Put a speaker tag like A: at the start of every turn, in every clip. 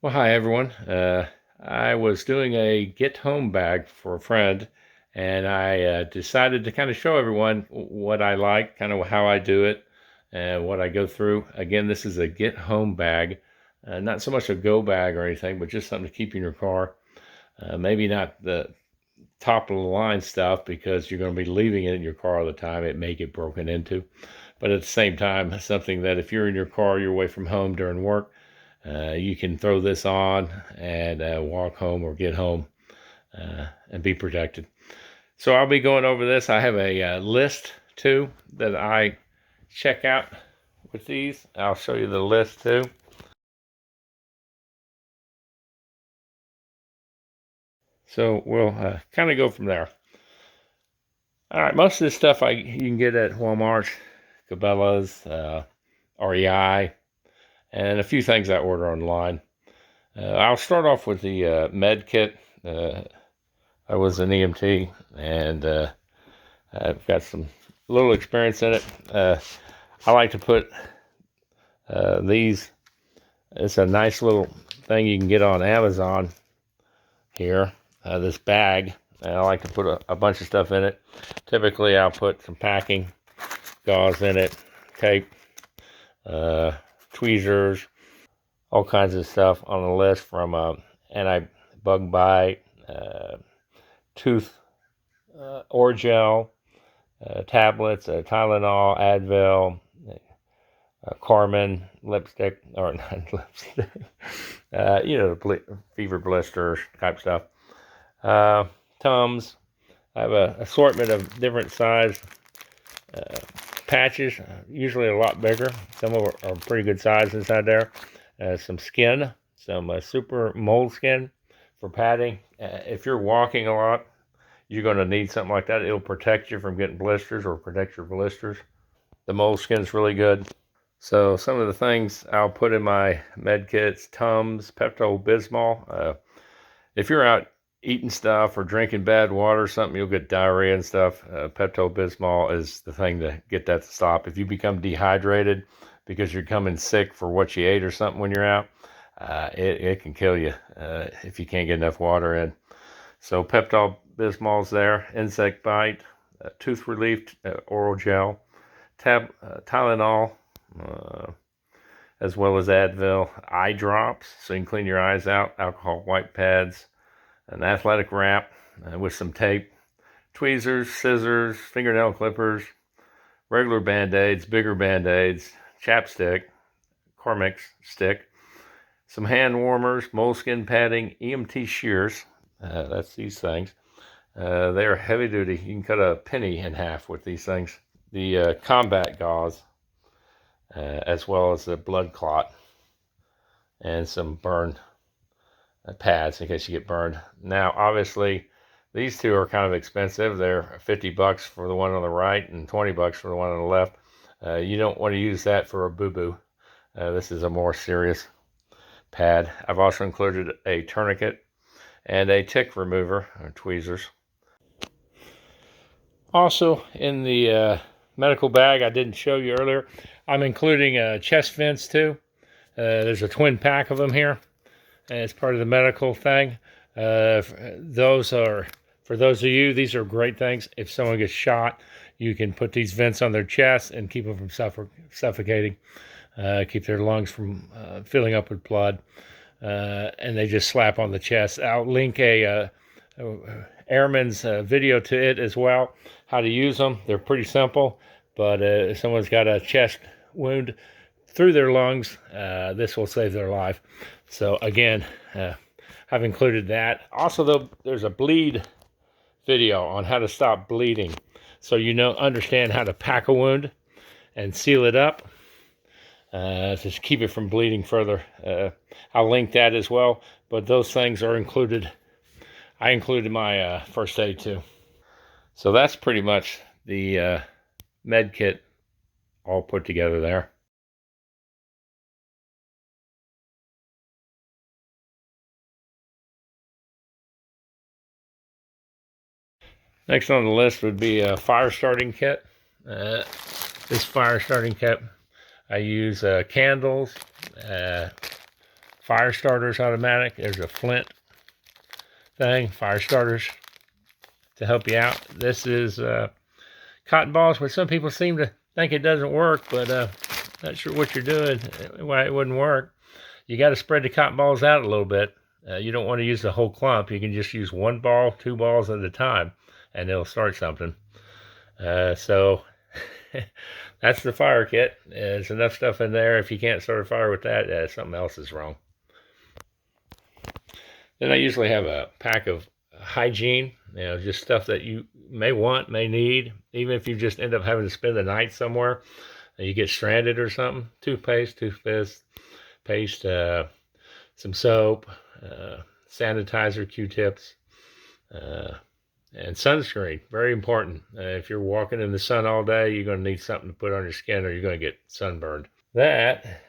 A: Well, hi everyone. I was doing a get home bag for a friend, and I decided to kind of show everyone what I like, kind of how I do it, and what I go through. Again, this is a get home bag, not so much a go bag or anything, but just something to keep in your car. Maybe not the top of the line stuff because you're going to be leaving it in your car all the time. It may get broken into, but at the same time, something that if you're in your car, you're away from home during work, you can throw this on and walk home or get home and be protected. So I'll be going over this. I have a list too that I check out with these. I'll show you the list too. So we'll kind of go from there. All right, most of this stuff you can get at Walmart, Cabela's, REI, and a few things I order online. I'll start off with the med kit. I was an EMT, and I've got some little experience in it. I like to put these. It's a nice little thing you can get on Amazon here. This bag. And I like to put a bunch of stuff in it. Typically, I'll put some packing gauze in it, tape, tweezers, all kinds of stuff on the list from anti-bug bite, tooth Orgel, tablets, Tylenol, Advil, Carmen lipstick, or not lipstick, the fever blisters type stuff. Tums. I have an assortment of different size patches, usually a lot bigger. Some of them are pretty good size inside there. Some skin, some super mold skin for padding. If you're walking a lot, you're going to need something like that. It'll protect you from getting blisters or protect your blisters. The mold skin's really good. So some of the things I'll put in my med kits: Tums, Pepto-Bismol. If you're out eating stuff or drinking bad water or something, you'll get diarrhea and stuff. Pepto-Bismol is the thing to get that to stop. If you become dehydrated because you're coming sick for what you ate or something when you're out, it can kill you if you can't get enough water in. So Pepto-Bismol's there. Insect bite, tooth relief, oral gel, Tylenol, as well as Advil, eye drops so you can clean your eyes out, alcohol wipe pads, an athletic wrap with some tape, tweezers, scissors, fingernail clippers, regular Band-Aids, bigger Band-Aids, chapstick, Carmex stick, some hand warmers, moleskin padding, EMT shears. That's these things. They are heavy duty. You can cut a penny in half with these things. The combat gauze, as well as the blood clot, and some burn pads in case you get burned. Now, obviously, these two are kind of expensive. They're $50 for the one on the right and $20 for the one on the left. You don't want to use that for a boo-boo. This is a more serious pad. I've also included a tourniquet and a tick remover, or tweezers. Also, in the medical bag I didn't show you earlier, I'm including chest vents too. There's a twin pack of them here as part of the medical thing. Those are, for those of you, these are great things. If someone gets shot, you can put these vents on their chest and keep them from suffocating, keep their lungs from filling up with blood, and they just slap on the chest. I'll link a airman's video to it as well, how to use them. They're pretty simple, but if someone's got a chest wound through their lungs, this will save their life. So again, I've included that. Also, though, there's a bleed video on how to stop bleeding, so you understand how to pack a wound and seal it up to keep it from bleeding further. I'll link that as well, but those things are included. I included my first aid too. So that's pretty much the med kit all put together there. Next on the list would be a fire starting kit. This fire starting kit, I use candles, fire starters automatic. There's a flint thing, fire starters to help you out. This is cotton balls, which some people seem to think it doesn't work, but not sure what you're doing, why it wouldn't work. You got to spread the cotton balls out a little bit. You don't want to use the whole clump. You can just use one ball, two balls at a time, and it'll start something. So that's the fire kit. There's enough stuff in there. If you can't start a fire with that, something else is wrong. Then I usually have a pack of hygiene, just stuff that you may want, may need, even if you just end up having to spend the night somewhere and you get stranded or something. Toothpaste, paste, some soap, sanitizer, Q-tips, and sunscreen. Very important. If you're walking in the sun all day, you're going to need something to put on your skin or you're going to get sunburned. That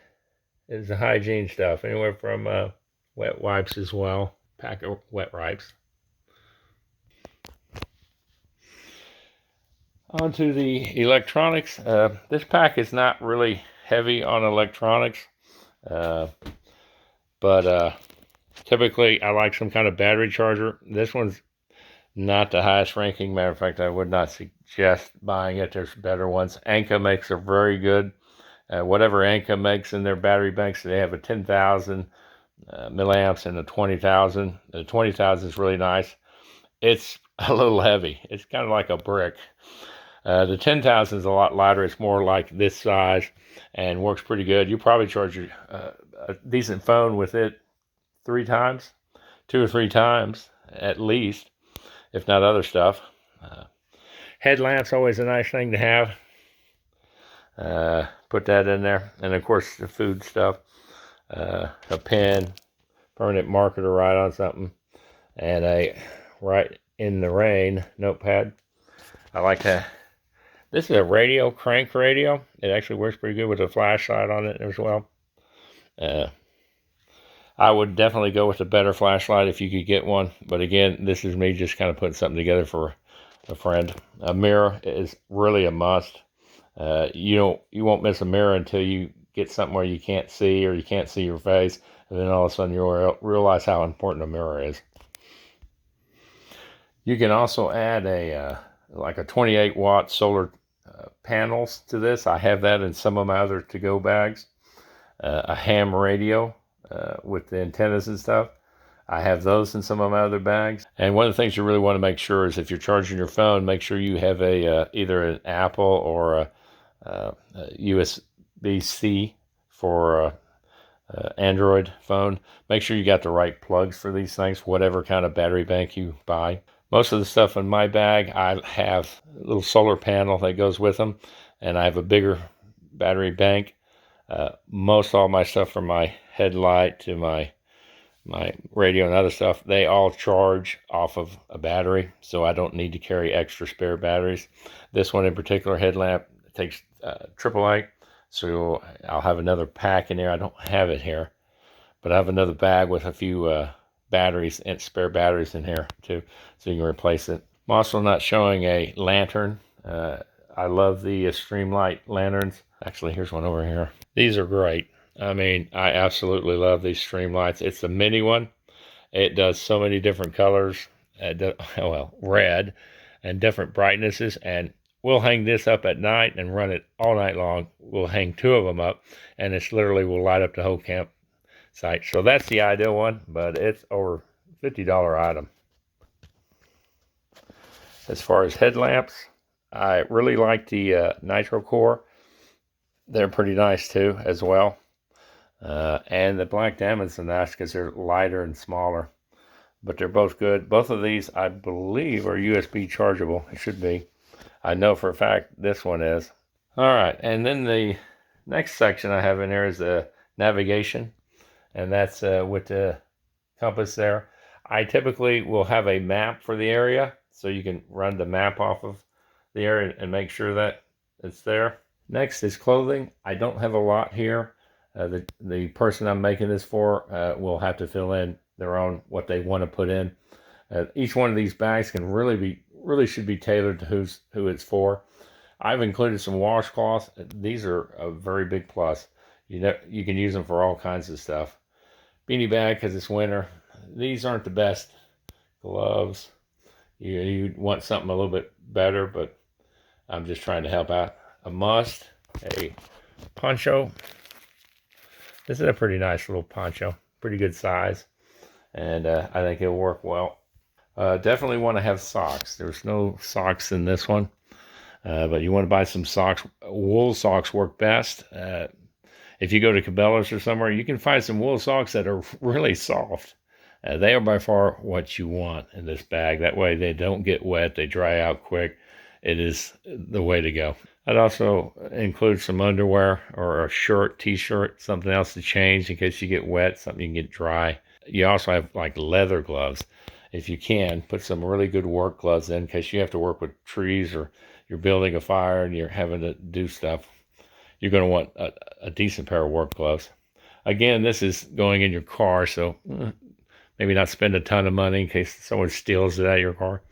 A: is the hygiene stuff, anywhere from wet wipes as well. Pack of wet wipes. On to the electronics. This pack is not really heavy on electronics, but typically I like some kind of battery charger. This one's not the highest ranking. Matter of fact, I would not suggest buying it. There's better ones. Anka makes a very good. Whatever Anka makes in their battery banks, they have a 10,000 milliamps and a 20,000. The 20,000 is really nice. It's a little heavy. It's kind of like a brick. The 10,000 is a lot lighter. It's more like this size and works pretty good. You probably charge a decent phone with it 3 times, 2 or 3 times at least, if not other stuff. Headlamps, always a nice thing to have. Put that in there. And of course the food stuff. A pen, permanent marker to write on something, and a write in the rain notepad. I like to. This is a radio, crank radio. It actually works pretty good with a flashlight on it as well. I would definitely go with a better flashlight if you could get one. But again, this is me just kind of putting something together for a friend. A mirror is really a must. You won't miss a mirror until you get something where you can't see or you can't see your face, and then all of a sudden you'll realize how important a mirror is. You can also add like a 28 watt solar panels to this. I have that in some of my other to-go bags. A ham radio with the antennas and stuff. I have those in some of my other bags. And one of the things you really want to make sure is if you're charging your phone, make sure you have either an Apple or a USB-C for Android phone. Make sure you got the right plugs for these things, whatever kind of battery bank you buy. Most of the stuff in my bag, I have a little solar panel that goes with them, and I have a bigger battery bank. Most all my stuff, from my headlight to my radio and other stuff, they all charge off of a battery, so I don't need to carry extra spare batteries. This one in particular, headlamp, takes AAA, so I'll have another pack in there. I don't have it here, but I have another bag with a few batteries and spare batteries in here too, so you can replace it. I'm also not showing a lantern. I love the Streamlight lanterns. Actually, here's one over here. These are great. I mean, I absolutely love these Streamlights. It's the mini one. It does so many different colors, red, and different brightnesses, and we'll hang this up at night and run it all night long. We'll hang 2 of them up, and it's literally will light up the whole campsite. So that's the ideal one, but it's over $50 item. As far as headlamps, I really like the Nitro Core. They're pretty nice too, as well. And the Black Diamonds are nice because they're lighter and smaller, but they're both good. Both of these, I believe, are USB chargeable. It should be. I know for a fact this one is. All right, and then the next section I have in there is the navigation, and that's with the compass there. I typically will have a map for the area, so you can run the map off of the area and make sure that it's there. Next is clothing. I don't have a lot here. The person I'm making this for will have to fill in their own what they want to put in. Each one of these bags can really should be tailored to who it's for. I've included some washcloths. These are a very big plus. You can use them for all kinds of stuff. beanie bag because it's winter. These aren't the best gloves. You want something a little bit better, but I'm just trying to help out. A poncho. This is a pretty nice little poncho, pretty good size, and I think it'll work well. Definitely want to have socks. There's no socks in this one, but you want to buy some socks. Wool socks work best. If you go to Cabela's or somewhere, you can find some wool socks that are really soft. They are by far what you want in this bag. That way they don't get wet, they dry out quick. It is the way to go. I'd also include some underwear or a shirt, t-shirt, something else to change in case you get wet, something you can get dry. You also have like leather gloves. If you can, put some really good work gloves in case you have to work with trees or you're building a fire and you're having to do stuff. You're going to want a decent pair of work gloves. Again, this is going in your car, so maybe not spend a ton of money in case someone steals it out of your car.